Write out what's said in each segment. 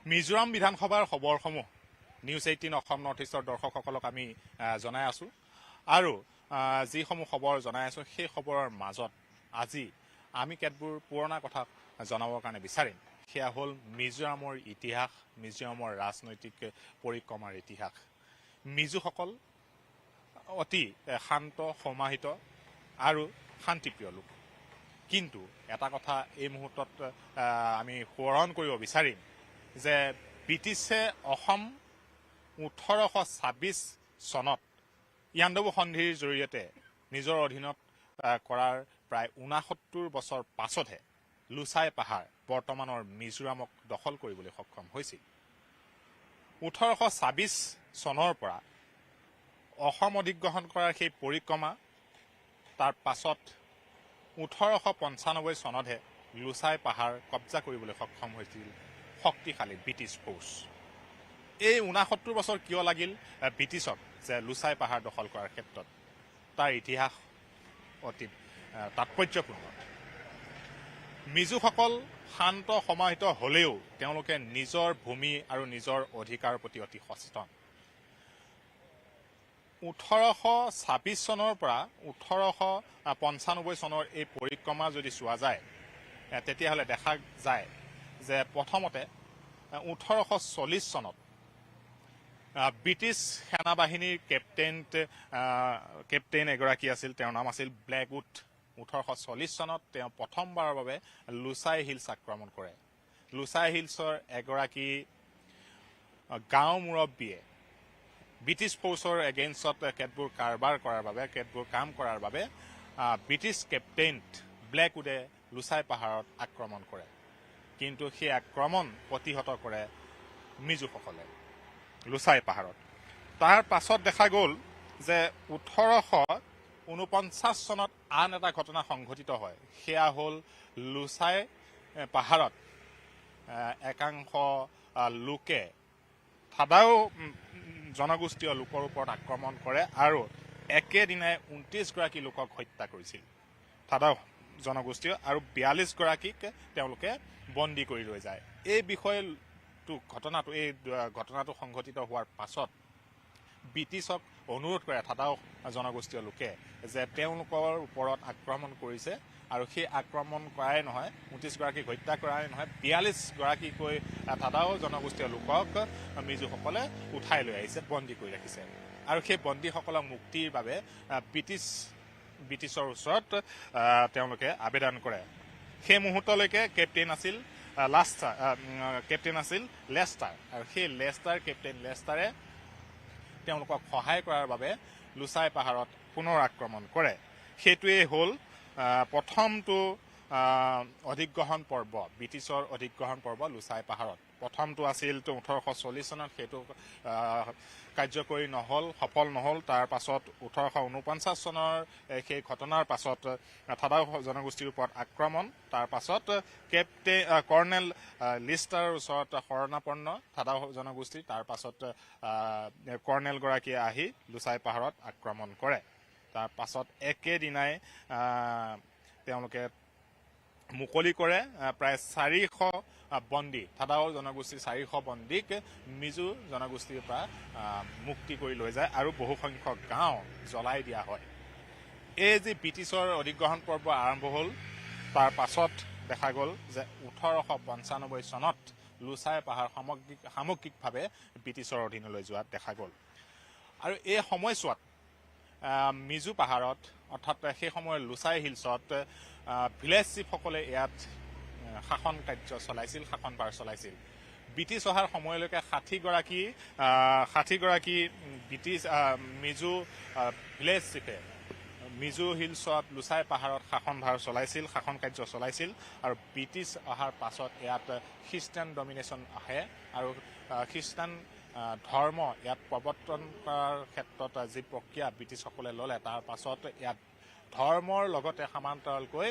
মিজোৰাম বিধানসভাৰ খবৰসমূহ news 18 Assam north ইষ্টৰ দৰ্শকসকলক আমি জনাই আছো আৰু যিসমূহ খবৰ জনাই আছো সেই খবৰৰ মাজত আজি আমি কেতবোৰ পুৰণা কথা জনাবৰ কাৰণে বিচাৰিম। সেয়া হ'ল মিজোৰামৰ ইতিহাস, মিজোৰামৰ ৰাজনৈতিক পৰিক্ৰমাৰ ইতিহাস। মিজোসকল অতি শান্ত, সমাহিত আৰু শান্তিপ্ৰিয় লোক। কিন্তু এটা কথা এই মুহূৰ্তত আমি সোঁৱৰণ কৰিব বিচাৰিম যে ব্ৰিটিছে অসম 1826 চনত ইয়াণ্ডাবু সন্ধিৰ জৰিয়তে নিজৰ অধীনত কৰাৰ প্ৰায় 69 বছৰ পাছতহে লুচাই পাহাৰ বৰ্তমানৰ মিজোৰামক দখল কৰিবলৈ সক্ষম হৈছিল। 1826 চনৰ পৰা অসম অধিগ্ৰহণ কৰাৰ সেই পৰিক্ৰমা তাৰ পাছত 1895 চনতহে লুচাই পাহাৰ কব্জা কৰিবলৈ সক্ষম হৈছিল শক্তিশালী ব্ৰিটিছ ফ'ৰ্চ। এই 69 বছৰ কিয় লাগিল ব্ৰিটিছক যে লুচাই পাহাৰ দখল কৰাৰ ক্ষেত্ৰত, তাৰ ইতিহাস অতি তাৎপৰ্যপূৰ্ণ। মিজোসকল শান্ত সমাহিত হ'লেও তেওঁলোকে নিজৰ ভূমি আৰু নিজৰ অধিকাৰৰ প্ৰতি অতি সচেতন। 1826 চনৰ পৰা 1895 চনৰ এই পৰিক্ৰমা যদি চোৱা যায় তেতিয়াহ'লে দেখা যায় যে প্ৰথমতে 1840 চনত ব্ৰিটিছ সেনাবাহিনীৰ কেপ্টেইন এগৰাকী আছিল, তেওঁৰ নাম আছিল ব্লেকউড। 1840 চনত তেওঁ প্ৰথমবাৰৰ বাবে লুচাই হিলছ আক্ৰমণ কৰে। লুচাই হিলছৰ এগৰাকী গাঁও মুৰব্বীয়ে ব্ৰিটিছ ফ'ৰ্চৰ এগেইনষ্টত কেতবোৰ কাৰবাৰ কৰাৰ বাবে, কেতবোৰ কাম কৰাৰ বাবে ব্ৰিটিছ কেপ্টেইন ব্লেকউডে লুচাই পাহাৰত আক্ৰমণ কৰে। কিন্তু সেই আক্ৰমণ প্ৰতিহত কৰে মিজোসকলে লুচাই পাহাৰত। তাৰ পাছত দেখা গ'ল যে 1849 চনত আন এটা ঘটনা সংঘটিত হয়। সেয়া হ'ল লুচাই পাহাৰত একাংশ লোকে থাদাও জনগোষ্ঠীয় লোকৰ ওপৰত আক্ৰমণ কৰে আৰু একেদিনাই 29 গৰাকী লোকক হত্যা কৰিছিল থাদাও জনগোষ্ঠীয়, আৰু 42 গৰাকীক তেওঁলোকে বন্দী কৰি লৈ যায়। এই ঘটনাটো সংঘটিত হোৱাৰ পাছত ব্ৰিটিছক অনুৰোধ কৰে থাদাও জনগোষ্ঠীয় লোকে যে তেওঁলোকৰ ওপৰত আক্ৰমণ কৰিছে আৰু সেই আক্ৰমণ কৰাই নহয়, 29 গৰাকীক হত্যা কৰাই নহয়, 42 গৰাকীকৈ থাদাও জনগোষ্ঠীয় লোকক মিজোসকলে উঠাই লৈ আহিছে, বন্দী কৰি ৰাখিছে। আৰু সেই বন্দীসকলক মুক্তিৰ বাবে ব্ৰিটিছৰ ওচৰত তেওঁলোকে আবেদন কৰে। সেই মুহূৰ্তলৈকে কেপ্টেইন আছিল লেষ্টাৰ, আৰু সেই কেপ্টেইন লেষ্টাৰে তেওঁলোকক সহায় কৰাৰ বাবে লুচাই পাহাৰত পুনৰ আক্ৰমণ কৰে। সেইটোৱেই হ'ল প্ৰথমটো অধিগ্ৰহণ পৰ্ব, ব্ৰিটিছৰ অধিগ্ৰহণ পৰ্ব লুচাই পাহাৰত। প্ৰথমটো আছিল 1840 চনত, সেইটো কাৰ্যকৰী নহ'ল, সফল নহ'ল। তাৰ পাছত 1849 চনৰ সেই ঘটনাৰ পাছত থাদাও জনগোষ্ঠীৰ ওপৰত আক্ৰমণ, তাৰ পাছত কৰ্ণেল লিষ্টাৰৰ ওচৰত শৰণাপন্ন থাদাও জনগোষ্ঠী, তাৰ পাছত কৰ্ণেলগৰাকীয়ে আহি লুচাই পাহাৰত আক্ৰমণ কৰে। তাৰ পাছত একেদিনাই তেওঁলোকে মুকলি কৰে প্ৰায় 400 বন্দী, থাদাও জনগোষ্ঠীৰ 400 বন্দীক মিজো জনগোষ্ঠীৰ পৰা মুক্তি কৰি লৈ যায় আৰু বহুসংখ্যক গাঁও জ্বলাই দিয়া হয়। এই যি ব্ৰিটিছৰ অধিগ্ৰহণ পৰ্ব আৰম্ভ হ'ল, তাৰ পাছত দেখা গ'ল যে 1895 চনত লুচাই পাহাৰ সামগ্ৰিকভাৱে ব্ৰিটিছৰ অধীনলৈ যোৱাত দেখা গ'ল। আৰু এই সময়ছোৱাত মিজো পাহাৰত, অৰ্থাৎ সেই সময়ৰ লুচাই হিলছত ভিলেজ চিফসকলে ইয়াত শাসন কাৰ্য চলাইছিল, শাসনভাৰ চলাইছিল। ব্ৰিটিছ অহাৰ সময়লৈকে 60 গৰাকী ব্ৰিটিছ মিজো ভিলেজ চিফে মিজো হিলছত লুচাই পাহাৰত শাসনভাৰ চলাইছিল, শাসন কাৰ্য চলাইছিল। আৰু ব্ৰিটিছ অহাৰ পাছত ইয়াত খ্ৰীষ্টান ডমিনেশ্যন আহে আৰু খ্ৰীষ্টান ধৰ্ম ইয়াত প্ৰৱৰ্তন কৰাৰ ক্ষেত্ৰত যি প্ৰক্ৰিয়া ব্ৰিটিছসকলে ল'লে, তাৰ পাছত ইয়াত ধৰ্মৰ লগতে সমান্তৰালকৈ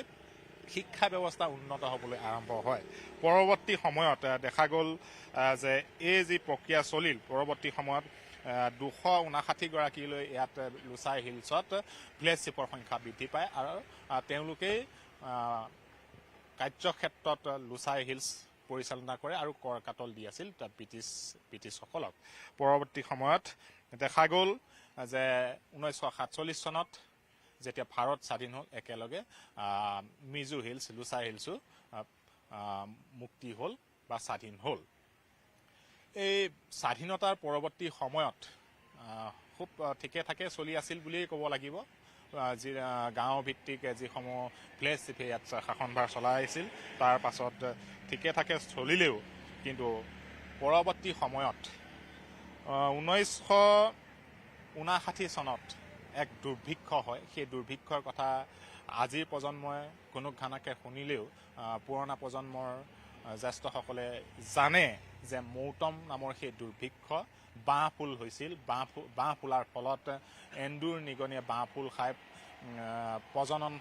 শিক্ষা ব্যৱস্থা উন্নত হ'বলৈ আৰম্ভ হয়। পৰৱৰ্তী সময়ত দেখা গ'ল যে এই যি প্ৰক্ৰিয়া চলিল, পৰৱৰ্তী সময়ত 259 গৰাকীলৈ ইয়াত লুচাই হিলছত ভিলেজ চিফৰ সংখ্যা বৃদ্ধি পায় আৰু তেওঁলোকেই কাৰ্যক্ষেত্ৰত লুচাই হিলছ পৰিচালনা কৰে আৰু কৰ কাটল দি আছিল ব্ৰিটিছসকলক পৰৱৰ্তী সময়ত দেখা গ'ল যে 1947 চনত যেতিয়া ভাৰত স্বাধীন হ'ল একেলগে মিজো হিলছ লুচাই হিলছো মুক্তি হ'ল বা স্বাধীন হ'ল এই স্বাধীনতাৰ পৰৱৰ্তী সময়ত খুব ঠিকে থাকে চলি আছিল বুলিয়েই ক'ব লাগিব যি গাঁও ভিত্তিক যিসমূহ প্লেচ ইয়াত শাসনভাৰ চলাইছিল তাৰ পাছত ঠিকে থাকে চলিলেও কিন্তু পৰৱৰ্তী সময়ত 1959 চনত এক দুৰ্ভিক্ষ হয় সেই দুৰ্ভিক্ষৰ কথা আজিৰ প্ৰজন্মই ঘুনুকঘানাকে শুনিলেও পুৰণা প্ৰজন্মৰ জ্যেষ্ঠসকলে জানে যে মৌতম নামৰ সেই দুৰ্ভিক্ষ বাঁহ ফুল হৈছিল বাঁহ ফুলাৰ ফলত এন্দুৰ নিগনিয়ে বাঁহ ফুল খাই প্ৰজনন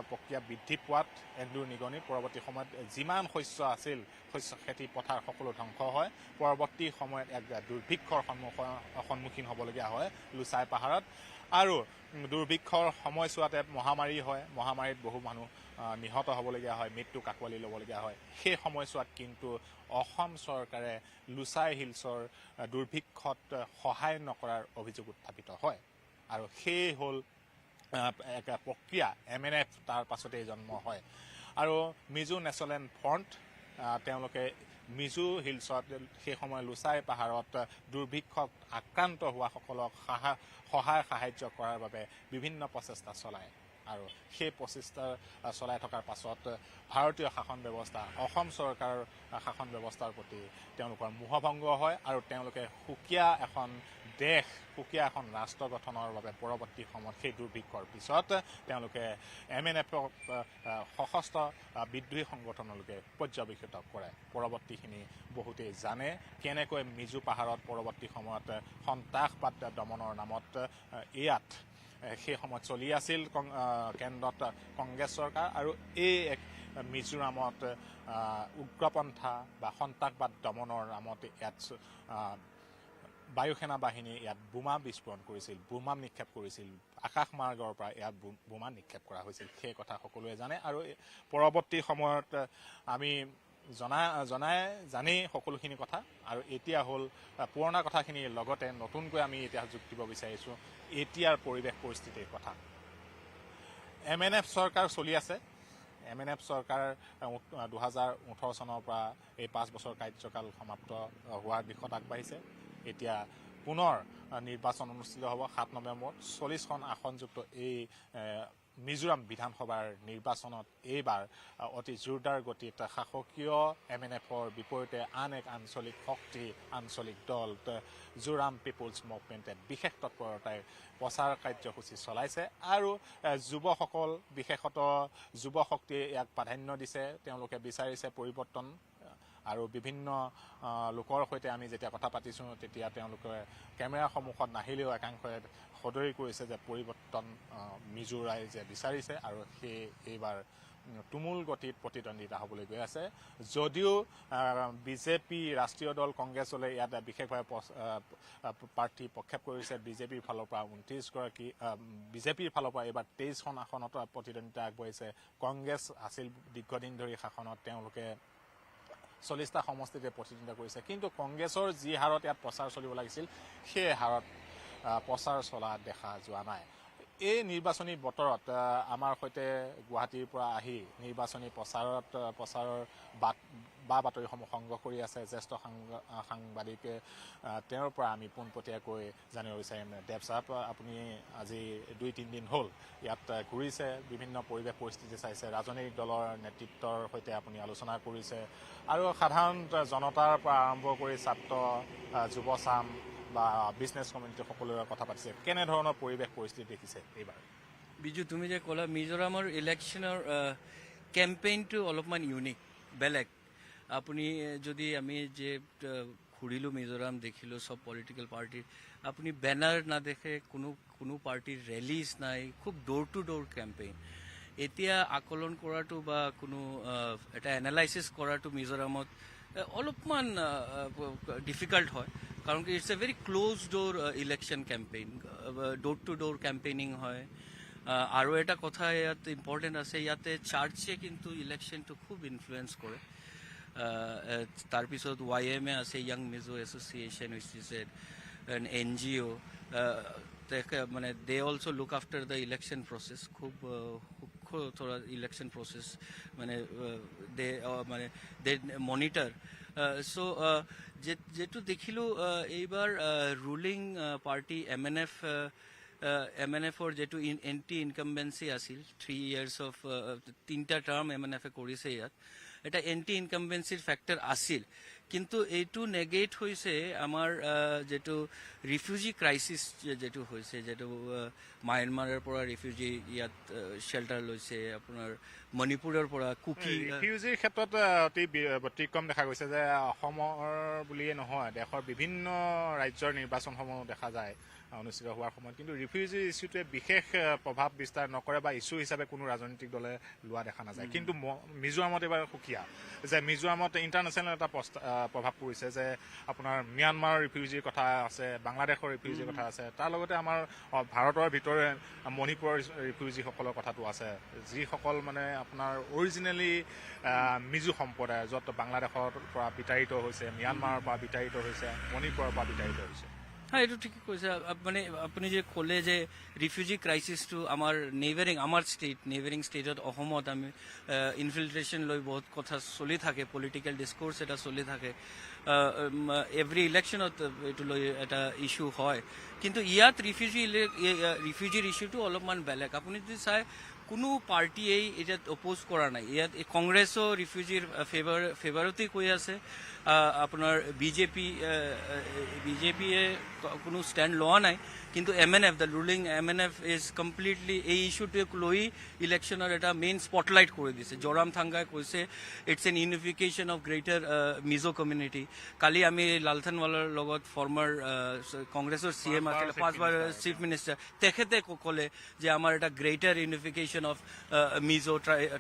প্ৰক্ৰিয়া বৃদ্ধি পোৱাত এন্দুৰ নিগনি পৰৱৰ্তী সময়ত যিমান শস্য আছিল শস্য খেতি পথাৰ সকলো ধ্বংস হয় পৰৱৰ্তী সময়ত এক দুৰ্ভিক্ষৰ সন্মুখীন হ'বলগীয়া হয় লুচাই পাহাৰত আৰু দুৰ্ভিক্ষৰ সময়ছোৱাতে মহামাৰী হয় মহামাৰীত বহু মানুহ নিহত হ'বলগীয়া হয় মৃত্যুক আঁকোৱালি ল'বলগীয়া হয় সেই সময়ছোৱাত কিন্তু অসম চৰকাৰে লুচাই হিলছৰ দুৰ্ভিক্ষত সহায় নকৰাৰ অভিযোগ উত্থাপিত হয় আৰু সেই হ'ল এক প্ৰক্ৰিয়া MNF তাৰ পাছতেই জন্ম হয় আৰু মিজো নেশ্যনেল ফ্ৰণ্ট তেওঁলোকে মিজো হিলছত সেই সময় লুচাই পাহাৰত দুৰ্ভিক্ষত আক্ৰান্ত হোৱাসকলক সহায় সাহায্য কৰাৰ বাবে বিভিন্ন প্ৰচেষ্টা চলায় আৰু সেই প্ৰচেষ্টা চলাই থকাৰ পাছত ভাৰতীয় শাসন ব্যৱস্থা অসম চৰকাৰৰ শাসন ব্যৱস্থাৰ প্ৰতি তেওঁলোকৰ মোহভংগ হয় আৰু তেওঁলোকে সুকীয়া এখন দেশ সুকীয়া এখন ৰাষ্ট্ৰ গঠনৰ বাবে পৰৱৰ্তী সময়ত সেই দুৰ্ভিক্ষৰ পিছত তেওঁলোকে MNFক সশস্ত্ৰ বিদ্ৰোহী সংগঠনলৈকে পৰ্যবেক্ষিত কৰে পৰৱৰ্তীখিনি বহুতেই জানে কেনেকৈ মিজো পাহাৰত পৰৱৰ্তী সময়ত সন্ত্ৰাসবাদ দমনৰ নামত ইয়াত সেই সময়ত চলি আছিল কেন্দ্ৰত কংগ্ৰেছ চৰকাৰ আৰু এই মিজোৰামত উগ্ৰপন্থা বা সন্ত্ৰাসবাদ দমনৰ নামত ইয়াত বায়ুসেনা বাহিনী ইয়াত বোমা বিস্ফোৰণ কৰিছিল বোমা নিক্ষেপ কৰিছিল আকাশ মাৰ্গৰ পৰা ইয়াত বোমা নিক্ষেপ কৰা হৈছিল সেই কথা সকলোৱে জানে আৰু পৰৱৰ্তী সময়ত আমি জানেই সকলোখিনি কথা আৰু এতিয়া হ'ল পুৰণা কথাখিনিৰ লগতে নতুনকৈ আমি এতিয়া যোগ দিব বিচাৰিছোঁ এতিয়াৰ পৰিৱেশ পৰিস্থিতিৰ কথা MNF চৰকাৰ চলি আছে MNF চৰকাৰ 2018 চনৰ পৰা এই 5 বছৰ কাৰ্যকাল সমাপ্ত হোৱাৰ দিশত আগবাঢ়িছে এতিয়া পুনৰ নিৰ্বাচন অনুষ্ঠিত হ'ব 7 নৱেম্বৰত 40খন আসনযুক্ত এই মিজোৰাম বিধানসভাৰ নিৰ্বাচনত এইবাৰ অতি জোৰদাৰ গতিত শাসকীয় MNFৰ বিপৰীতে আন এক আঞ্চলিক শক্তি আঞ্চলিক দল জোৰাম পিপুলছ মুভমেণ্টে বিশেষ তৎপৰতাৰে প্ৰচাৰ কাৰ্যসূচী চলাইছে আৰু যুৱসকল বিশেষত যুৱ শক্তিয়ে ইয়াক প্ৰাধান্য দিছে তেওঁলোকে বিচাৰিছে পৰিৱৰ্তন আৰু বিভিন্ন লোকৰ সৈতে আমি যেতিয়া কথা পাতিছোঁ তেতিয়া তেওঁলোকে কেমেৰাৰ সন্মুখত নাহিলেও একাংশই সদৰি কৰিছে যে পৰিৱৰ্তন মিজো ৰাইজে বিচাৰিছে আৰু সেই এইবাৰ তুমুল গতিত প্ৰতিদ্বন্দ্বিতা হ'বলৈ গৈ আছে যদিও বিজেপি ৰাষ্ট্ৰীয় দল কংগ্ৰেছলৈ ইয়াত বিশেষভাৱে প্ৰাৰ্থী প্ৰক্ষেপ কৰিছে বিজেপিৰ ফালৰ পৰা 29গৰাকী বিজেপিৰ ফালৰ পৰা এইবাৰ 23খন আসনত প্ৰতিদ্বন্দ্বিতা আগবঢ়াইছে কংগ্ৰেছ আছিল দীৰ্ঘদিন ধৰি শাসনত তেওঁলোকে 40টা সমষ্টিতে প্ৰতিদ্বন্দ্বিতা কৰিছে কিন্তু কংগ্ৰেছৰ যি হাৰত ইয়াত প্ৰচাৰ চলিব লাগিছিল সেই হাৰত প্ৰচাৰ চলা দেখা যোৱা নাই এই নিৰ্বাচনী বতৰত আমাৰ সৈতে গুৱাহাটীৰ পৰা আহি নিৰ্বাচনী প্ৰচাৰৰ বাতৰিসমূহ সংগ্ৰহ কৰি আছে জ্যেষ্ঠ সাংবাদিকে তেওঁৰ পৰা আমি পোনপটীয়াকৈ জানিব বিচাৰিম দেৱ সাহেব আপুনি আজি 2-3 দিন হ'ল ইয়াত ঘূৰিছে বিভিন্ন পৰিৱেশ পৰিস্থিতি চাইছে ৰাজনৈতিক দলৰ নেতৃত্বৰ সৈতে আপুনি আলোচনা কৰিছে আৰু সাধাৰণ জনতাৰ পৰা আৰম্ভ কৰি ছাত্ৰ যুৱচাম বা বিজনেছ কমিউনিটি সকলোৰে কথা পাতিছে কেনেধৰণৰ পৰিৱেশ পৰিস্থিতি দেখিছে এইবাৰ বিজু তুমি যে ক'লা মিজোৰামৰ ইলেকশ্যনৰ কেম্পেইনটো অলপমান ইউনিক বেলেগ আপুনি যদি আমি যে ঘূৰিলোঁ মিজোৰাম দেখিলোঁ সব পলিটিক্যাল পাৰ্টিৰ আপুনি বেনাৰ নাদেখে কোনো পাৰ্টিৰ ৰেলিজ নাই খুব ডোৰ টু ডোৰ কেম্পেইন এতিয়া আকলন কৰাটো বা কোনো এটা এনালাইচিছ কৰাটো মিজোৰামত অলপমান ডিফিকাল্ট হয় কাৰণ কি it's a very close door election campaign door to door campaigning হয় আৰু এটা কথা ইয়াত ইম্পৰ্টেণ্ট আছে ইয়াতে চাৰ্চে কিন্তু ইলেকশ্যনটো খুব ইনফ্লুৱেঞ্চ কৰে তাৰপিছত YMA আছে young Mizo association which is an NGO মানে they also look after the election process খুব থোড়া election process মানে they monitor so যেটো দেখিলো এইবাৰ ruling party MNF or যেটো anti incumbency আছিল 3 years of 3টা টার্ম MNF কৰিছে ইয়াত এটা এন্টি ইনকামবেন্সিৰ ফ্যাক্টৰ আছিল কিন্তু এইটো নেগেট হৈছে আমাৰ যেটো ৰিফিউজি ক্ৰাইসিস যেটো হৈছে যেটো মায়ানমাৰৰ পৰা ৰিফিউজি ইয়াত শেল্টাৰ লৈছে আপোনাৰ মণিপুৰৰ পৰা কুকি ৰিফিউজিৰ ক্ষেত্ৰত অতি ব্যতিক্ৰম দেখা গৈছে যে অসমৰ বুলিয়ে নহয় দেশৰ বিভিন্ন ৰাজ্যৰ নিৰ্বাচনসমূহ দেখা যায় অনুষ্ঠিত হোৱাৰ সময়ত কিন্তু ৰিফিউজি ইস্যুটোৱে বিশেষ প্ৰভাৱ বিস্তাৰ নকৰে বা ইস্যু হিচাপে কোনো ৰাজনৈতিক দলে লোৱা দেখা নাযায় কিন্তু মিজোৰামত এবাৰ সুকীয়া যে মিজোৰামত ইণ্টাৰনেশ্যনেল এটা প্ৰভাৱ পৰিছে যে আপোনাৰ ম্যানমাৰৰ ৰিফিউজিৰ কথা আছে বাংলাদেশৰ ৰিফিউজিৰ কথা আছে তাৰ লগতে আমাৰ ভাৰতৰ ভিতৰে মণিপুৰৰ ৰিফিউজিসকলৰ কথাটো আছে যিসকল মানে আপোনাৰ অৰিজিনেলি মিজো সম্প্ৰদায় য'ত বাংলাদেশৰ পৰা বিতাড়িত হৈছে ম্যানমাৰৰ পৰা বিতাড়িত হৈছে মণিপুৰৰ পৰা বিতাড়িত হৈছে হ্যাঁ এইটো ঠিক কৈছে মানে আপুনি যে ক'লে যে ৰিফিউজি ক্ৰাইচিছটো আমাৰ নেইবাৰিং ষ্টেটত অসমত আমি ইনফিল্ট্ৰেশ্যন লৈ বহুত কথা চলি থাকে পলিটিকেল ডিছকোৰ্চ এটা চলি থাকে এভৰি ইলেকশ্যনত এইটো লৈ এটা ইছ্যু হয় কিন্তু ইয়াত ৰিফিউজিৰ ইছ্যুটো অলপমান বেলেগ আপুনি যদি চাই কোনো পাৰ্টিয়ে এটা অপোজ কৰা নাই ইয়াত কংগ্ৰেছৰ ৰিফিউজিৰ ফেভাৰতেই কৈ আছে আপোনাৰ বিজেপিয়ে কোনো ষ্টেণ্ড লোৱা নাই কিন্তু MNF the ruling MNF is completely এই ইছ্যুটোক লৈ ইলেকশ্যনৰ এটা মেইন স্পটলাইট কৰি দিছে জোৰাম থাংগাই কৈছে it's an unification of greater Mizo community কালি আমি লালথানৱালাৰ লগত ফৰ্মাৰ কংগ্ৰেছৰ CM আছিল 5 বাৰ চিফ মিনিষ্টাৰ তেখেতে ক'লে যে আমাৰ এটা greater unification of Mizo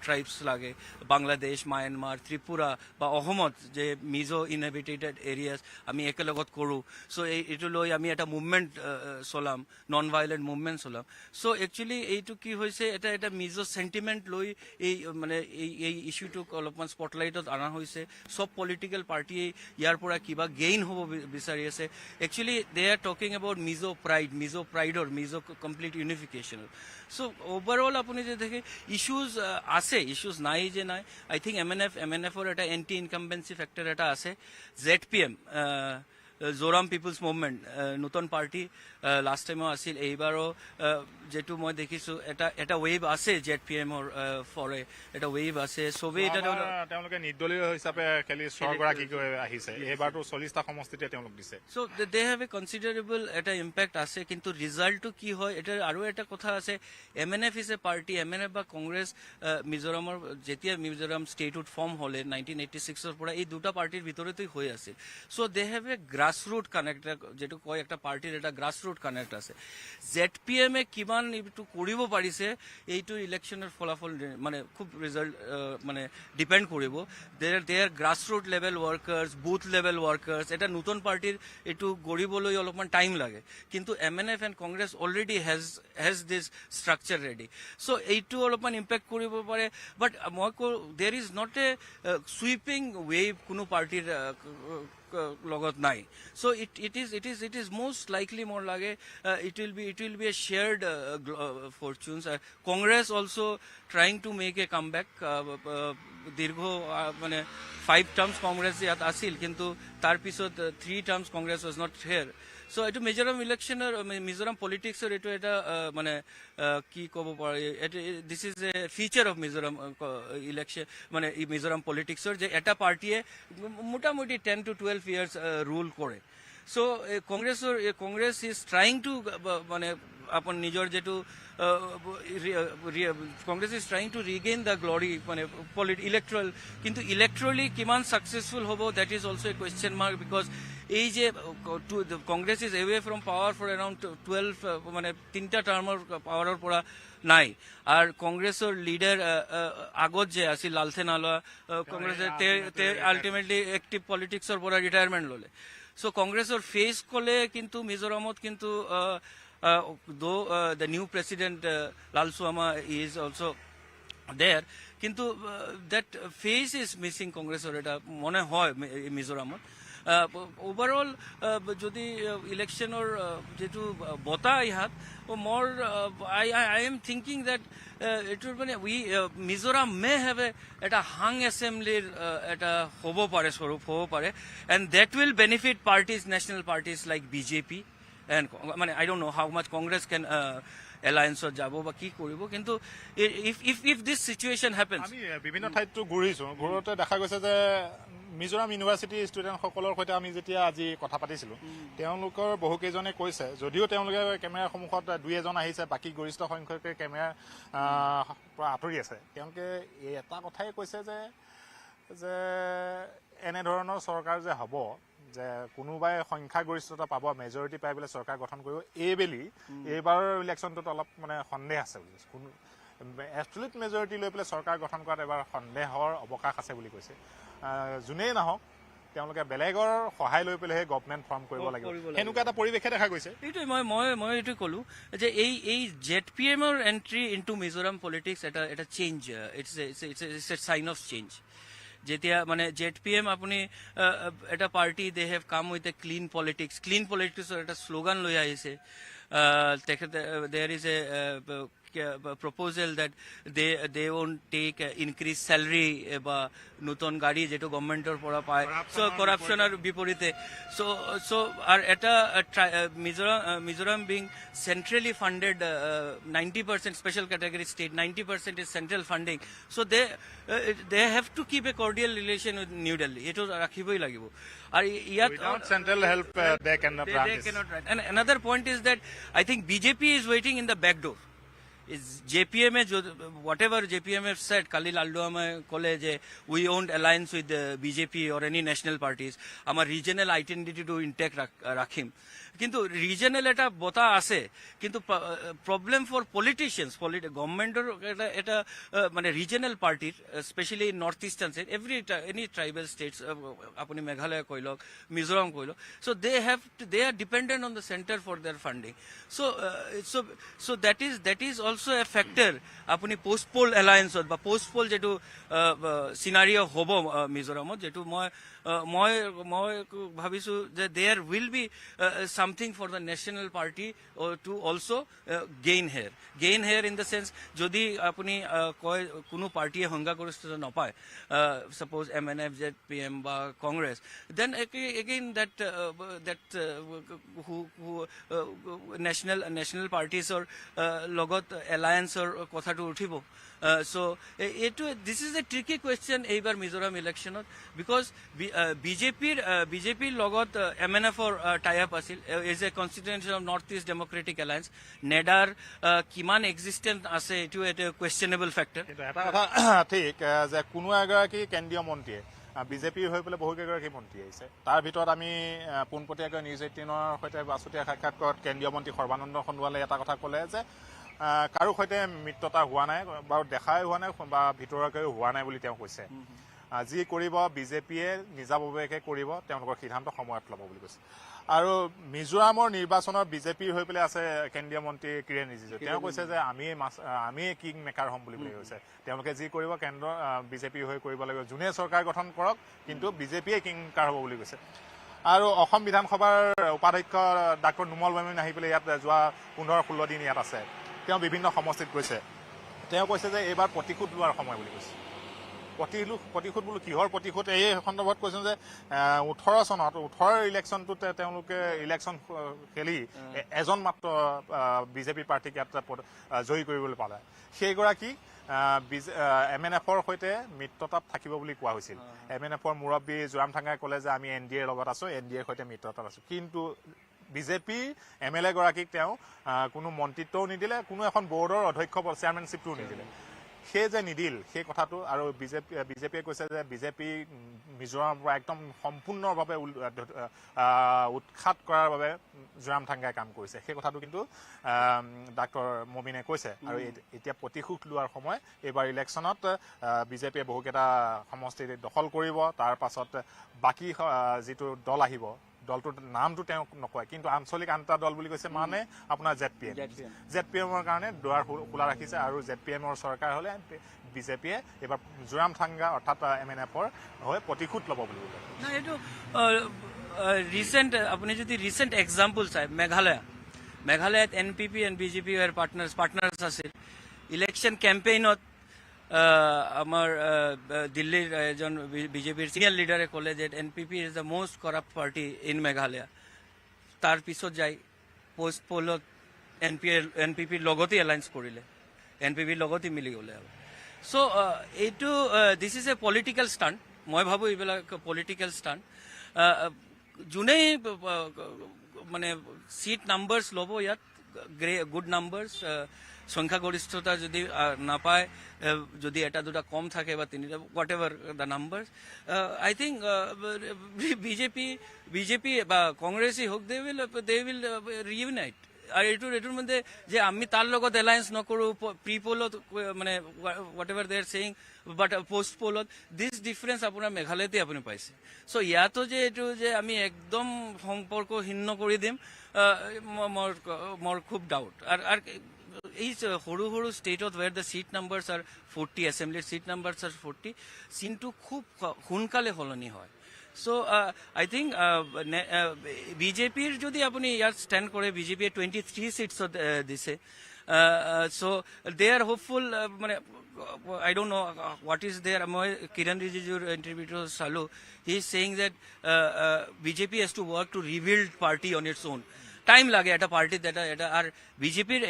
tribes লাগে বাংলাদেশ মায়ানমাৰ ত্ৰিপুৰা বা অসমত যে মিজো ইনহেবিটেটেড এৰিয়াজ আমি একেলগত কৰোঁ চ' এইটো লৈ আমি এটা মুভমেণ্ট চলাম নন ভাইলেণ্ট মুভমেণ্ট চলাম চ' একচুৱেলি এইটো কি হৈছে এটা মিজো চেণ্টিমেণ্ট লৈ এই মানে এই ইছ্যুটোক অলপমান স্পটলাইটত অনা হৈছে চব পলিটিকেল পাৰ্টিয়ে ইয়াৰ পৰা কিবা গেইন হ'ব বিচাৰি আছে actually they are talking about Mizo প্ৰাইডৰ মিজো কমপ্লিট ইউনিফিকেশ্যনৰ চ' অভাৰঅল আপুনি যে দেখে ইছ্যুজ আছে ইছ্যুজ নাই যে নাই আই থিংক MNFৰ এটা এণ্টি ইনকামবেঞ্চি ফেক্টৰ এটা আছে ZPM জোৰাম পিপুলছ মুভমেণ্ট নতুন পাৰ্টি লাষ্ট টাইমো আছিল এইবাৰো যেটো মই দেখিছোঁ এটা ৱেভ আছে ZPMৰ ফৰে এটা ৱেভ আছে চবেই এটা তেওঁলোকে নিৰ্দলীয় হিচাপে খেলি স্বগৰাকী আহিছে এইবাৰতো 40টা সমষ্টিতে তেওঁলোক দিছে চ' দে হেভ এ কনচিডাৰেবল এটা ইম্পেক্ট আছে কিন্তু ৰিজাল্টটো কি হয় এটা আৰু এটা কথা আছে MNF is a party MNF বা কংগ্ৰেছ মিজোৰামৰ যেতিয়া মিজোৰাম ষ্টেটহুড ফৰ্ম হ'লে 1986ৰ পৰা এই দুটা পাৰ্টিৰ ভিতৰতেই হৈ আছিল so' they have a grassroot connect যেটো কয় একটা পাৰ্টিৰ এটা গ্ৰাছৰুট কানেক্ট আছে ZPM কিমান এইটো কৰিব পাৰিছে এইটো ইলেকশ্যনৰ ফলাফল মানে খুব ৰিজাল্ট মানে ডিপেণ্ড কৰিব their grassroot level workers booth level workers এটা নতুন পাৰ্টিৰ এইটো গঢ়িবলৈ অলপমান টাইম লাগে কিন্তু MNF and Congress already has this structure ready so' এইটো অলপমান ইম্পেক্ট কৰিব পাৰে বাট মই কওঁ there is not a sweeping wave কোনো পাৰ্টিৰ লগত নাই so it is most likely more like it will be a shared fortunes Congress also trying to make a comeback দীর্ঘ মানে 5 terms Congress ইয়াত আছিল কিন্তু তাৰ পিছত 3 terms Congress was not here so এটো মিজোৰাম ইলেকশ্যনৰ মিজোৰাম পলিটিক্সৰ এটো এটা মানে কি ক'ব পাৰি this is a feature of Mizoram election মানে মিজোৰাম পলিটিক্সৰ যে এটা পাৰ্টিয়ে মোটামুটি 10 to 12 years rule কৰে so Congress is trying to মানে আপন নিজৰ যেটো Congress is trying to regain the glory মানে ইলেক্ট্ৰাল কিন্তু ইলেক্ট্ৰালি কিমান সাকসেসফুল হ'ব that is also a question mark because এই যে Congress is away from power for around 12 মানে 3টা টাৰ্মৰ পাৱাৰৰ পৰা নাই আৰ কংগ্ৰেসেৰ লিডাৰ আগত যে আছিল লালথেনালা কংগ্ৰেসেৰ আলটিমেটলি একটিভ পলিটিক্সৰ পৰা রিটায়ারমেন্ট ললে সো কংগ্রেসের ফেস কলে কিন্তু মিজোরামত কিন্তু the new president Lalsuama is also there কিন্তু দ্যাট ফেজ ইজ মিসিং কংগ্ৰেছৰ এটা মনে হয় মিজোৰামত ওভাৰঅল যদি ইলেকশ্যনৰ যিটো বঁটা ইয়াত মোৰ আই এম থিংকিং দেট এইটোৰ মানে মিজোৰাম মে হেভ এটা হাং এছেম্বলিৰ এটা হ'ব পাৰে স্বৰূপ হ'ব পাৰে and that will benefit parties national parties like BJP and মানে আই don't no' how much Congress কেন এলায়েন্সত যাব বা কি কৰিব কিন্তু ইফ দিছ চিটুৱেশ্যন হেপেন্স আমি বিভিন্ন ঠাইতো ঘূৰিছো ঘূৰোতে দেখা গৈছে যে মিজোৰাম ইউনিভাৰ্চিটি ষ্টুডেণ্টসকলৰ সৈতে আমি যেতিয়া আজি কথা পাতিছিলোঁ তেওঁলোকৰ বহুকেইজনে কৈছে যদিও তেওঁলোকে কেমেৰাৰ সন্মুখত দুই এজন আহিছে বাকী গৰিষ্ঠ সংখ্যকে কেমেৰাৰ পৰা আঁতৰি আছে তেওঁলোকে এটা কথাই কৈছে যে এনেধৰণৰ চৰকাৰ যে হ'ব যে কোনোবাই সংখ্যাগৰিষ্ঠতা পাব মেজৰিটি পাই পেলাই চৰকাৰ গঠন কৰিব এইবাৰৰ ইলেকশ্যনটোত অলপ মানে সন্দেহ আছে বুলি কোনো এবছলিউট মেজৰিটি লৈ পেলাই চৰকাৰ গঠন কৰাত এবাৰ সন্দেহৰ অৱকাশ আছে বুলি কৈছে যোনেই নহওক তেওঁলোকে বেলেগৰ সহায় লৈ পেলাইহে গভৰ্ণমেণ্ট ফৰ্ম কৰিব লাগিব এনেকুৱা এটা পৰিৱেশে দেখা গৈছে এইটোৱে মই এইটো ক'লো যে এই ZPMৰ এণ্ট্ৰি ইনটু মিজোৰাম পলিটিক্স এটা change it's a sign of change যেতিয়া মানে ZPM আপুনি এটা party they have come with a clean পলিটিক্সৰ এটা শ্লোগান লৈ আহিছে তেখেতে there is a proposal that they won't take increased salary বা নতুন গাড়ী যেটো গভৰ্ণমেণ্টৰ পৰা পায় সো কৰাপশ্যনৰ বিপৰীতে সো আৰু এটা Mizoram being centrally funded 90% special category state 90% is central funding so they have to keep a cordial relation with New Delhi eto rakhibai lagibo and yet without central help they cannot run and another point is that I think BJP is waiting in the back door is JPM whatever JPM have said kali lalduama college we won't alliance with the BJP or any national parties our regional identity to intact rakhim কিন্তু regional এটা বতা আছে কিন্তু problem for politicians গভর্নমেন্টর এটা মানে regional পার্টির specially north eastern side any tribal states আপনি মেঘালয় কইলক মিজোরাম কইলক so they are dependent on the center for their funding so that is also a factor আপনি পোস্ট পোল এলায়েন্সত বা পোস্ট পোল যেটো scenario হব মিজোরামত যেটো মই ভাবিছো যে there will be something for the national party to also gain here in the sense jodi apuni koi kuno party e hongagoristota napaye suppose MNF ZPM ba Congress then again that who national parties or logot alliance or kotha to uthibo so this is a tricky question eibar Mizoram election because BJP logot MNF or tie up asil is a constituency of Northeast Democratic Alliance nedar kiman existent ase etu a questionable factor eta kotha thik je kuno agaki kendriya montriye BJP হৈ পেলাই বহুকেইগৰাকী মন্ত্ৰী আহিছে তাৰ ভিতৰত আমি পোনপটীয়াকৈ news 18ৰ সৈতে বাছুতীয়া সাক্ষাৎকাৰত কেন্দ্ৰীয় মন্ত্ৰী সৰ্বানন্দ সোণোৱালে এটা কথা ক'লে যে কাৰো সৈতে মিত্ৰতা হোৱা নাই বাৰু দেখাই হোৱা নাই বা ভিতৰুৱাকৈ হোৱা নাই বুলি তেওঁ কৈছে যি কৰিব বিজেপিয়ে নিজাববীয়াকৈ কৰিব তেওঁলোকৰ সিদ্ধান্ত সময়ত ল'ব বুলি কৈছে আৰু মিজোৰামৰ নিৰ্বাচনৰ বিজেপিৰ হৈ পেলাই আছে কেন্দ্ৰীয় মন্ত্ৰী কিৰেণ ৰিজিজু তেওঁ কৈছে যে আমি কিং মেকাৰ হ'ম বুলি কৈছে তেওঁলোকে যি কৰিব কেন্দ্ৰ বিজেপিৰ হৈ কৰিব লাগিব যোনে চৰকাৰ গঠন কৰক কিন্তু বিজেপিয়ে কিং মেকাৰ হ'ব বুলি কৈছে আৰু অসম বিধানসভাৰ উপাধ্যক্ষ ডাক্তৰ নুমল বৰ্মন আহি পেলাই ইয়াত যোৱা 15-16 দিন ইয়াত আছে তেওঁ বিভিন্ন সমষ্টিত গৈছে তেওঁ কৈছে যে এইবাৰ প্ৰতিশোধ লোৱাৰ সময় বুলি কৈছে প্ৰতিশোধ বোলো কিহৰ প্ৰতিশোধ এই সন্দৰ্ভত কৈছে যে 18 চনত 18 ইলেকশ্যনটোতে তেওঁলোকে ইলেকশ্যন খেলি এজন মাত্ৰ বিজেপি পাৰ্টিক ইয়াত জয়ী কৰিবলৈ পালে সেইগৰাকী MNFৰ সৈতে মিত্ৰতাত থাকিব বুলি কোৱা হৈছিল MNFৰ মুৰব্বী জোৰাম ঠাঙ্গাই ক'লে যে আমি NDAৰ লগত আছো NDAৰ সৈতে মিত্ৰতাত আছো কিন্তু বিজেপি MLA গৰাকীক তেওঁ কোনো মন্ত্ৰিত্বও নিদিলে কোনো এখন বৰ্ডৰ অধ্যক্ষ চেয়াৰমেনশ্বিপটো নিদিলে সেই যে নিদিল সেই কথাটো আৰু বিজেপিয়ে কৈছে যে বিজেপি মিজোৰামৰ পৰা একদম সম্পূৰ্ণভাৱে উৎখাত কৰাৰ বাবে জোৰাম ঠাঙ্গাই কাম কৰিছে সেই কথাটো কিন্তু ডাক্তৰ মমিনে কৈছে আৰু এতিয়া প্ৰতিশোধ লোৱাৰ সময় এইবাৰ ইলেকশ্যনত বিজেপিয়ে বহুকেইটা সমষ্টি দখল কৰিব তাৰ পাছত বাকী যিটো দল আহিব দলটোৰ নামটো তেওঁ নকয় কিন্তু আঞ্চলিক আন্তঃ দল বুলি কৈছে মানে আপোনাৰ ZPMৰ কাৰণে দুৱাৰ খোলা ৰাখিছে আৰু ZPMৰ চৰকাৰ হলে বিজেপিয়ে এইবাৰ মিজোৰাম থাংগা অৰ্থাৎ MNF-ৰ হৈ প্ৰতিশোধ ল'ব বুলি ক'লে না এইটো ৰিচেণ্ট আপুনি যদি ৰিচেণ্ট এক্সাম্পল চাই মেঘালয়ত NPP and BJP ৰ পাৰ্টনাৰ্ছ আছিল ইলেকশ্যন কেম্পেইনত আমাৰ দিল্লীৰ এজন বিজেপিৰ চিনিয়ৰ লিডাৰে ক'লে যে NPP is the most corrupt party in Meghalaya তাৰ পিছত যাই পোষ্ট পলত NPPৰ লগতে এলায়েন্স কৰিলে NPPৰ লগতে মিলি গ'লে চ' এইটো this is a political stunt মই ভাবোঁ এইবিলাক পলিটিকেল ষ্টাণ্ট যোনেই মানে চিট নাম্বাৰ্ছ ল'ব ইয়াত গুড নাম্বাৰ্ছ সংখ্যাগৰিষ্ঠতা যদি নাপায় যদি এটা দুটা কম থাকে বা তিনিটা what ever the numbers I think BJP বা কংগ্ৰেছেই হওক দে উইল ৰিইউনাইট আৰু এইটোৰ মধ্যে যে আমি তাৰ লগত এলায়েন্স নকৰোঁ প্ৰি পলত মানে whatever they are saying but post পলত দিছ ডিফাৰেঞ্চ আপোনাৰ মেঘালয়তে আপুনি পাইছে চ' ইয়াতো যে এইটো যে আমি একদম সম্পৰ্কহীন কৰি দিম মোৰ খুব ডাউট আৰু এই সৰু সৰু ষ্টেটত where the seat numbers are 40 এছেম্বলিৰ চিট নাম্বাৰ্ছ আৰ 40 চিনটো খুব সোনকালে সলনি হয় চ' আই থিংক বিজেপিৰ যদি আপুনি ইয়াত ষ্টেণ্ড কৰে বিজেপিয়ে 23 চিটছত দিছে চ' দে আৰ হোপফুল মানে I don't know what is there. মই কিৰণ ৰিজিজুৰ ইণ্টাৰভিউটো চালোঁ he is saying that BJP has to work to rebuild party on its own. Time লাগে এটা পাৰ্টিত এটা আৰু বিজেপিৰ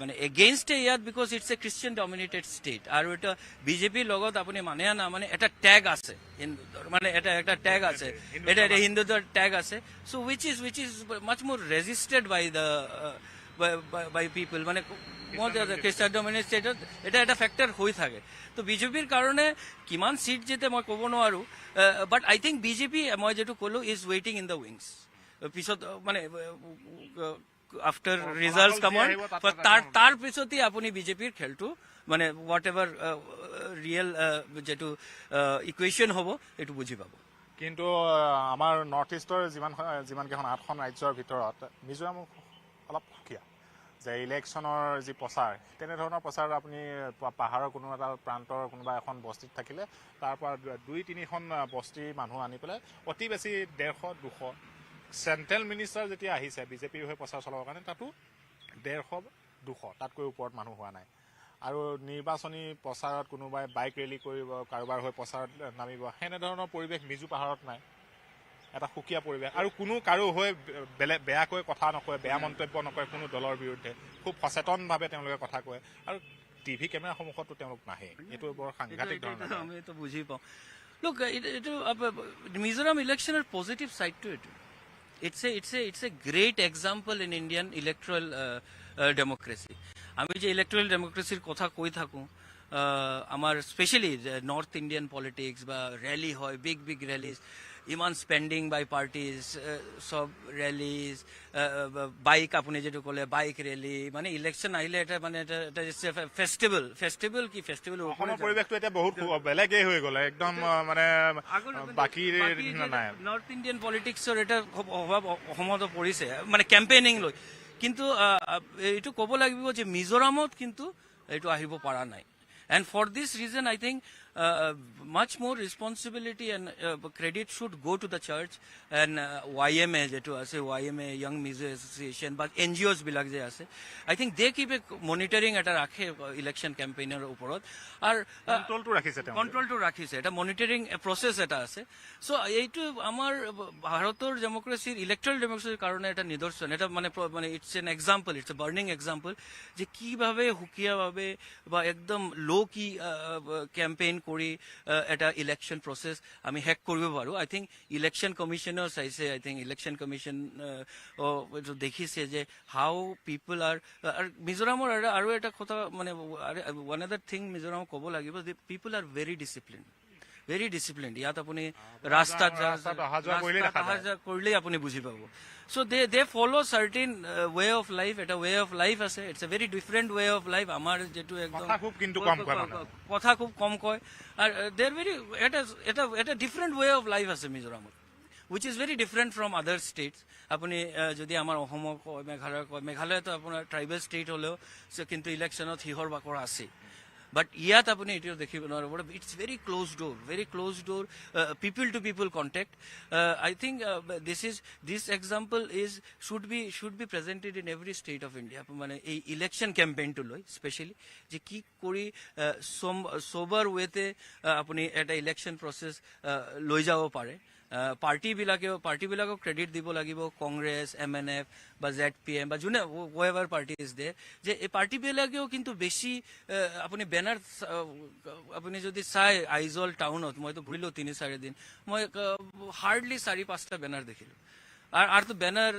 মানে এগেইনষ্টে ইয়াত because it's a Christian dominated state আৰু এটা বিজেপিৰ লগত আপুনি মানে না মানে এটা টেগ আছে মানে এটা টেগ আছে এটা হিন্দুত্বৰ টেগ আছে চ' উইচ ইজ মাছ মোৰ ৰেজিষ্টেড বাই পিপল মানে খ্ৰীষ্টিয়ান ডমিনেটেড ষ্টেটত এটা ফেক্টৰ হৈ থাকে তো বিজেপিৰ কাৰণে কিমান চিট যেতিয়া মই ক'ব নোৱাৰোঁ বাট আই থিংক বিজেপি মই যিটো ক'লোঁ ইজ ৱেইটিং ইন দ্য উইংছ পিছত মানে আফটাৰ ৰিজাল্টছ কামৰ তাৰ পিছতেই আপুনি বিজেপিৰ খেলটো মানে হোৱাট এভাৰ ৰিয়েল যিটো ইকুৱেশ্যন হ'ব এইটো বুজি পাব কিন্তু আমাৰ নৰ্থ ইষ্টৰ যিমানকেইখন 8খন ৰাজ্যৰ ভিতৰত মিজোৰাম অলপ সুকীয়া যে ইলেকশ্যনৰ যি প্ৰচাৰ তেনেধৰণৰ প্ৰচাৰ আপুনি পাহাৰৰ কোনো এটা প্ৰান্তৰ কোনোবা এখন বস্তিত থাকিলে তাৰ পৰা 2-3খন বস্তি মানুহ আনি পেলাই অতি বেছি 150-200 চেণ্ট্ৰেল মিনিষ্টাৰ যেতিয়া আহিছে বিজেপিৰ হৈ প্ৰচাৰ চলাবৰ কাৰণে তাতো 150-200 তাতকৈ ওপৰত মানুহ হোৱা নাই আৰু নিৰ্বাচনী প্ৰচাৰত কোনোবাই বাইক ৰেলী কৰিব কাৰোবাৰ হৈ প্ৰচাৰত নামিব সেনেধৰণৰ পৰিৱেশ মিজো পাহাৰত নাই এটা সুকীয়া পৰিৱেশ আৰু কোনো কাৰো হৈ বেয়াকৈ কথা নকয় বেয়া মন্তব্য নকৰে কোনো দলৰ বিৰুদ্ধে খুব সচেতনভাৱে তেওঁলোকে কথা কয় আৰু টিভি কেমেৰাৰ সন্মুখতো তেওঁলোক নাহে এইটো বৰ সাংঘাতিক ধৰণৰ আমি এইটো বুজি পাওঁ লোক এইটো মিজোৰাম ইলেকশ্যনৰ পজিটিভ ছাইডটো এইটো it's a great example in Indian electoral democracy. আমি যে ইলেক্ট্ৰাল ডেমক্ৰেচিৰ কথা কৈ থাকোঁ আমাৰ স্পেচিয়েলি নৰ্থ ইণ্ডিয়ান পলিটিক্স বা ৰেলী হয় বিগ ৰেলিজ ইমান স্পেণ্ডিং বাই পাৰ্টিজ চব ৰেলিজ বাইক আপুনি যিটো ক'লে বাইক ৰেলী মানে ইলেকশ্যন আহিলে এটা মানে এটা ফেষ্টিভেল কি ফেষ্টিভেল অসমৰ পৰিৱেশটো এতিয়া বহুত বেলেগেই হৈ গ'লে একদম মানে বাকী নাই নৰ্থ ইণ্ডিয়ান পলিটিক্সৰ এটা অভাৱ অসমতো পৰিছে মানে কেম্পেইনিং লৈ কিন্তু এইটো ক'ব লাগিব যে মিজোৰামত কিন্তু এইটো আহিব পৰা নাই and for this reason I think much more responsibility and credit should go to the church and YMA যেটো আছে YMA Young Mizo Association but NGOs বিলাক যে আছে I think they keep a monitoring এটা ৰাখে election campaigner ওপৰত আৰু কন্ট্ৰলটো ৰাখিছে এটা মনিটৰিং প্ৰচেছ এটা আছে সো এইটো আমাৰ ভাৰতৰ ডেমক্ৰেচিৰ ইলেক্ট্ৰাল ডেমক্ৰেচিৰ কাৰণে এটা নিদৰ্শন এটা মানে it's an example it's a burning example যে কিভাৱে সুকীয়াভাৱে বা একদম লো কি কেম্পেইন কৰি এটা ইলেকশ্যন প্ৰচেছ আমি হেক কৰিব পাৰোঁ আই থিংক ইলেকশ্যন কমিশ্যনাৰ চাইছে আই থিংক ইলেকশ্যন কমিশ্যন দেখিছে যে হাউ পিপল আৰ মিজোৰামৰ আৰু এটা কথা মানে ওৱান আদাৰ থিং মিজোৰাম ক'ব লাগিব যে পিপল আৰ ভেৰি ডিচিপ্লিন ইয়াত আপুনি ৰাস্তাত কৰিলেই আপুনি বুজি পাব so they follow certain way of life এটা way of life আছে it's a very different way of life আমাৰ যেটো একদম কথা খুব কম কয় আৰু they are very এটা different way of life আছে মিজোৰামত which is very different from other states আপুনি যদি আমাৰ অসমক মেঘালয়তো আপোনাৰ ট্ৰাইবেল ষ্টেট হ'লেও কিন্তু ইলেকশ্যনত হিহৰ বাকৰ আছে বাট ইয়াত আপুনি এতিয়াও দেখিব নোৱাৰিব it's very close door people to people contact I think this example should be presented in every state of India মানে এই ইলেকশ্যন কেম্পেইনটো লৈ স্পেচিয়েলি যে কি কৰি সোবাৰ ৱেতে আপুনি এটা ইলেকশ্যন প্ৰচেছ লৈ যাব পাৰে পাৰ্টিবিলাকক ক্ৰেডিট দিব লাগিব কংগ্ৰেছ MNF বা ZPM বা যোনে হোৱেভাৰ পাৰ্টি ইজ দে যে এই পাৰ্টিবিলাকেও কিন্তু বেছি আপুনি বেনাৰ আপুনি যদি চাই আইজল টাউনত মইতো ঘূৰিলো 3-4 দিন মই হাৰ্ডলি 4-5টা বেনাৰ দেখিলো আৰু বেনাৰ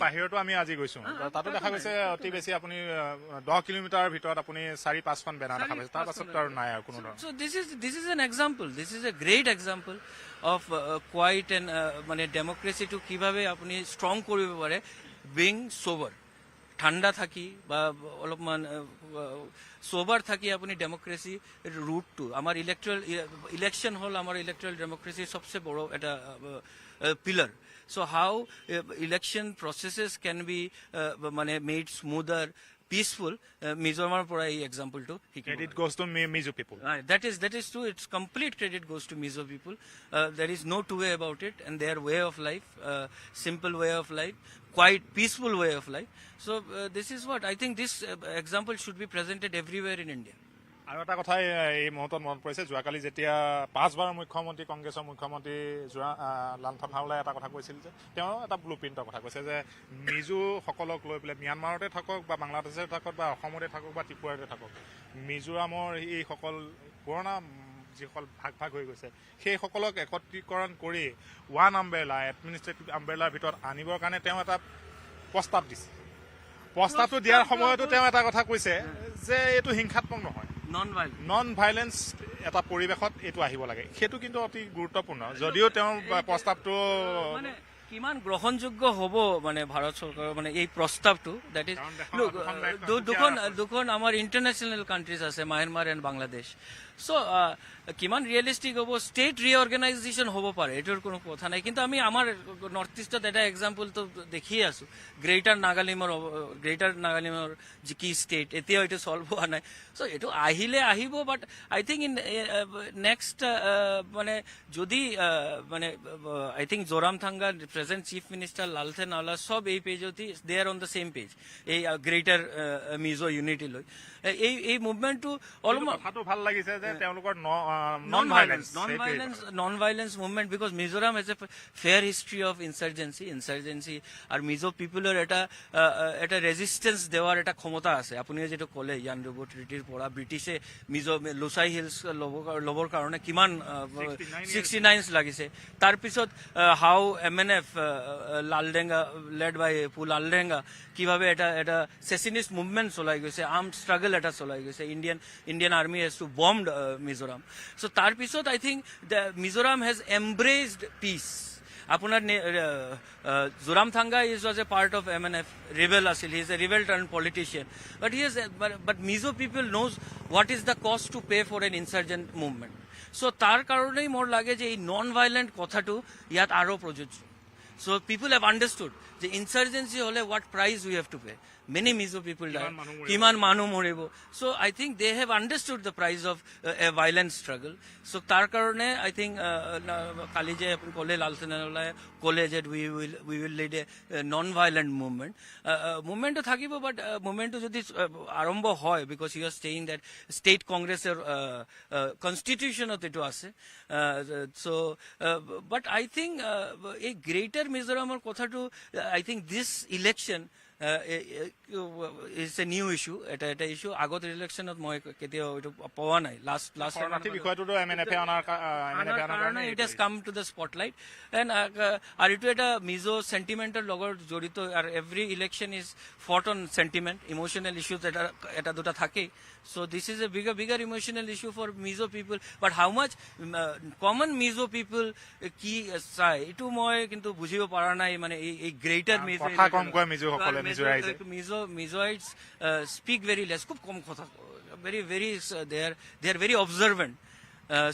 বাহিৰতো আমি আজি গৈছো তাতো দেখা গৈছে অতি বেছি আপুনি 10 কিলোমিটাৰৰ ভিতৰত আপুনি 4-5খন বেনাৰ দেখা পাইছে তাৰ পাছত আৰু নাই আৰু কোনো ধৰণৰ so this is an example this is a great example of quiet and মানে ডেমক্ৰেসি টু কিভাবে আপুনি ষ্ট্ৰং কৰিব পাৰে বিং সোবাৰ ঠান্ডা থাকি বা অলপমান সোবাৰ থাকি আপুনি ডেমক্ৰেসি রুট টু আমার ইলেকশন হল আমার ইলেকট্রাল ডেমক্রেসির সবচেয়ে বড় এটা pillar so how election processes can be made smoother peaceful Mizoram pora ei example to credit goes to Mizo people that is true it's complete credit goes to Mizo people there is no two way about it and their way of life simple way of life quite peaceful way of life so this is what I think this example should be presented everywhere in India আৰু এটা কথা এই মুহূৰ্তত মনত পৰিছে যোৱাকালি যেতিয়া 5বাৰৰ মুখ্যমন্ত্ৰী কংগ্ৰেছৰ মুখ্যমন্ত্ৰী লালথানহাৱলাই এটা কথা কৈছিল যে তেওঁ এটা ব্লু প্ৰিণ্টৰ কথা কৈছে যে মিজোসকলক লৈ পেলাই ম্যানমাৰতে থাকক বা বাংলাদেশতে থাকক বা অসমতে থাকক বা ত্ৰিপুৰাতে থাকক মিজোৰামৰ এইসকল পুৰণা যিসকল ভাগ হৈ গৈছে সেইসকলক একত্ৰীকৰণ কৰি ওৱান আমব্ৰেলা এডমিনিষ্ট্ৰেটিভ আমব্ৰেলাৰ ভিতৰত আনিবৰ কাৰণে তেওঁ এটা প্ৰস্তাৱ দিছে প্ৰস্তাৱটো দিয়াৰ সময়তো তেওঁ এটা কথা কৈছে যে এইটো হিংসাত্মক নহয় নন ভাইলেন্স এটা পৰিৱেশত এইটো আহিব লাগে সেইটো কিন্তু অতি গুৰুত্বপূৰ্ণ যদিও তেওঁ প্ৰস্তাৱটো মানে কিমান গ্ৰহণযোগ্য হ'ব মানে ভাৰত চৰকাৰৰ মানে এই প্ৰস্তাৱটো দ্যাট ইজ দুখন আমাৰ ইণ্টাৰনেশ্যনেল কাণ্ট্ৰিজ আছে ম্যানমাৰ এণ্ড বাংলাদেশ সো কিমান ৰিয়েলিষ্টিক হ'ব ষ্টেট ৰিঅৰ্গেনাইজেশ্যন হ'ব পাৰে এইটোৰ কোনো কথা নাই কিন্তু আমি আমাৰ নৰ্থ ইষ্টত এটা এক্সাম্পলটো দেখিয়ে আছো গ্ৰেটাৰ নাগালেণ্ডৰ যি কি ষ্টেট এতিয়াও এইটো চল্ভ হোৱা নাই সো এইটো আহিব but I think in next মানে যদি মানে I think Zoramthanga present chief minister Lalthanhawla সব এই পেজতে they are on the same page এই গ্ৰেটাৰ মিজো ইউনিটি লৈ এই মুভমেণ্টটো অলপমান কথাটো ভাল লাগিছে যে তেওঁলোকৰ non-violence movement because Mizoram has a fair history of insurgency আৰু মিজো পিপলৰ এটা ৰেজিষ্টেন্স দেৱাৰ এটা ক্ষমতা আছে আপুনি যেটো ক'লে ইয়াণ্ডাবু ট্ৰিটিৰ পৰা ব্ৰিটিছে মিজো লুচাই হিলছ ল'বৰ কাৰণে কিমান 69 লাগিছে তাৰপিছত হাউ MNF লালডেঙ্গা লেড বাই পু লালডেঙ্গা কিভাবে এটা সেসিনিস্ট মুভমেন্ট চলাই গৈছে আর্মড স্ট্রাগল এটা চলাই গৈছে Indian army has to bombed Mizoram so তার পিছত I think Mizoram has embraced peace আপোনাৰ Zoramthanga was a part of MNF rebel আছিল he is a rebel turned politician but Mizo people knows what is the cost to pay for an insurgent movement so তাৰ কাৰণেই মোৰ লাগে যে এই non valiant কথাটো ইয়াত আৰু প্ৰযোজ্য so people have understood the insurgency hole what price we have to pay many Mizo people die kiman manu moribo so I think they have understood the price of a violent struggle so tar karone I think kali je apun kole lalthanhaৱলাই kole je we will lead a non violent movement to thakibo but movement to jodi arambho hoy because he was saying that state congress constitution ot etu ase so but I think a greater Mizoram or kotha to I think this election is a new issue এটা issue আগত ইলেকশনত মই কেতিয়া এটো পোৱা নাই last বিষয়টো MNF আনাৰ it has come to the spotlight and আর এটো এটা মিজো সেন্টিমেন্টাল লগত জড়িত আর every election is fought on sentiment emotional issues এটা দুটা থাকে so this is a bigger emotional issue for Mizo people but how much common Mizo people কি চাই এটো মই কিন্তু বুজিব পাৰা নাই মানে এই গ্ৰেটাৰ মিজো কথা কম কয় মিজো সকলে Mizoites speak very less খুব কম কথা very they are very observant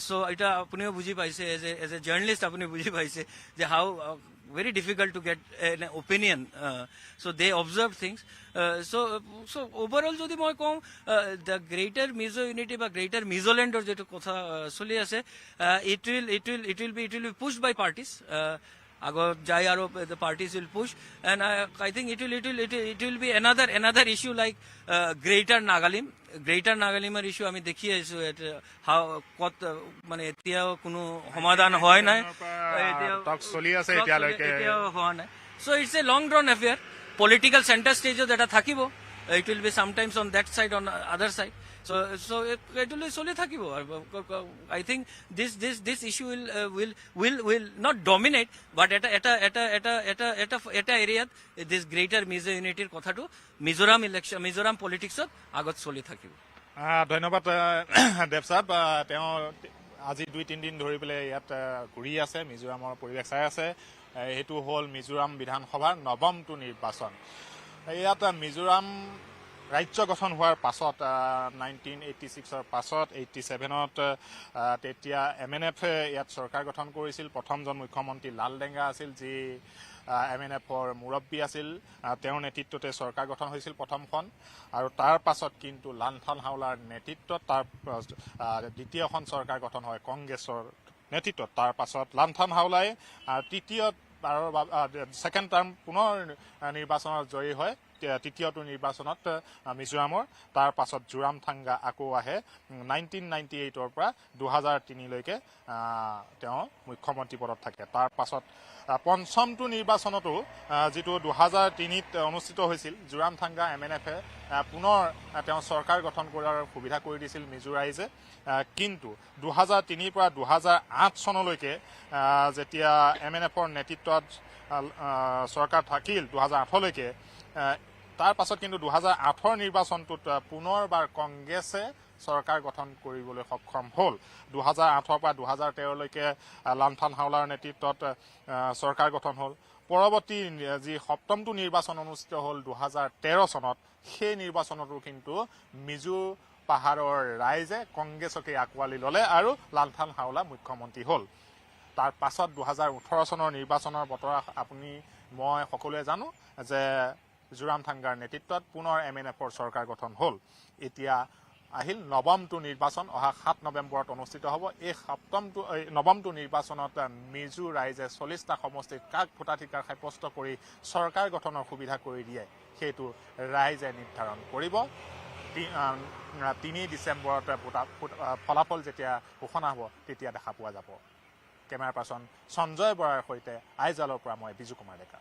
so এটা আপুনিও বুজি পাইছে as a journalist আপুনি বুজি পাইছে যে how very difficult to get an opinion. So they observe things. So overall, jodi moi kom the greater Mizo unity ba greater Mizoland or jeto kotha choli ase, it will be pushed by parties. Agar jai aro the parties will push, and I think it will be another issue like greater Nagalim. Greater Nagalimar issue আমি দেখি আছো how কত মানে এতিয়াও কোনো সমাধান হয় নাই, টক চলি আছে এতিয়ালৈকে হোৱা নাই. So it's a long drawn affair. Political center stage that থাকিব, it will be sometimes on that side, on other side. So it will be solely থাকিব. I think this issue will not dominate, but এটা area this greater Mizo unity কথাটো Mizoram election, Mizoram politics আগত চলি থাকিব. ধন্যবাদ দেৱ সাহেব, তেওঁ আজি 2-3 দিন ধৰি পেলাই ইয়াত ঘূৰি আছে, মিজোৰামৰ পৰিৱেশ চাই আছে. সেইটো হ'ল মিজোৰাম বিধানসভাৰ 9মটো নিৰ্বাচন. ইয়াত মিজোৰাম ৰাজ্য গঠন হোৱাৰ পাছত 1986ৰ পাছত 87ত তেতিয়া MNF ইয়াত চৰকাৰ গঠন কৰিছিল. প্ৰথমজন মুখ্যমন্ত্ৰী লালডেঙ্গা আছিল, যি MNFৰ মুৰব্বী আছিল. তেওঁৰ নেতৃত্বতে চৰকাৰ গঠন হৈছিল প্ৰথমখন, আৰু তাৰ পাছত কিন্তু লালথান হাওলাৰ নেতৃত্বত তাৰ দ্বিতীয়খন চৰকাৰ গঠন হয় কংগ্ৰেছৰ নেতৃত্বত. তাৰ পাছত লালথান হাওলাই তৃতীয় ছেকেণ্ড টাৰ্ম পুনৰ নিৰ্বাচনত জয়ী হয়, তৃতীয়টো নিৰ্বাচনত মিজোৰামৰ. তাৰ পাছত জোৰামথাংগা আকৌ আহে 1998ৰ পৰা 2003লৈকে তেওঁ মুখ্যমন্ত্ৰী পদত থাকে. তাৰ পাছত পঞ্চমটো নিৰ্বাচনতো, যিটো 2003ত অনুষ্ঠিত হৈছিল, জোৰামথাংগা MNFে পুনৰ তেওঁ চৰকাৰ গঠন কৰাৰ সুবিধা কৰি দিছিল মিজো ৰাইজে. কিন্তু 2003ৰ পৰা 2008 চনলৈকে যেতিয়া MNFৰ নেতৃত্বত চৰকাৰ থাকিল 2008লৈকে, তাৰ পাছত কিন্তু 2008ৰ নিৰ্বাচনটোত পুনৰবাৰ কংগ্ৰেছে চৰকাৰ গঠন কৰিবলৈ সক্ষম হ'ল. 2008ৰ পৰা 2013লৈকে লালথান হাওলাৰ নেতৃত্বত চৰকাৰ গঠন হ'ল. পৰৱৰ্তী যি সপ্তমটো নিৰ্বাচন অনুষ্ঠিত হ'ল 2013 চনত, সেই নিৰ্বাচনতো কিন্তু মিজো পাহাৰৰ ৰাইজে কংগ্ৰেছকে আঁকোৱালি ল'লে আৰু লালথান হাওলা মুখ্যমন্ত্ৰী হ'ল. তাৰ পাছত 2018 চনৰ নিৰ্বাচনৰ বতৰা আপুনি মই সকলোৱে জানো যে জোৰামথাংগাৰ নেতৃত্বত পুনৰ MNFৰ চৰকাৰ গঠন হ'ল. এতিয়া আহিল 9মটো নিৰ্বাচন, অহা 7 নৱেম্বৰত অনুষ্ঠিত হ'ব. এই 9মটো নিৰ্বাচনত মিজো ৰাইজে 40টা সমষ্টিত কাক ভোটাধিকাৰ সাব্যস্ত কৰি চৰকাৰ গঠনৰ সুবিধা কৰি দিয়ে, সেইটো ৰাইজে নিৰ্ধাৰণ কৰিব. 3 ডিচেম্বৰত ফলাফল যেতিয়া ঘোষণা হ'ব তেতিয়া দেখা পোৱা যাব. কেমেৰা পাৰ্চন সঞ্জয় বৰাৰ সৈতে আইজালৰ পৰা মই বিজু কুমাৰ ডেকা।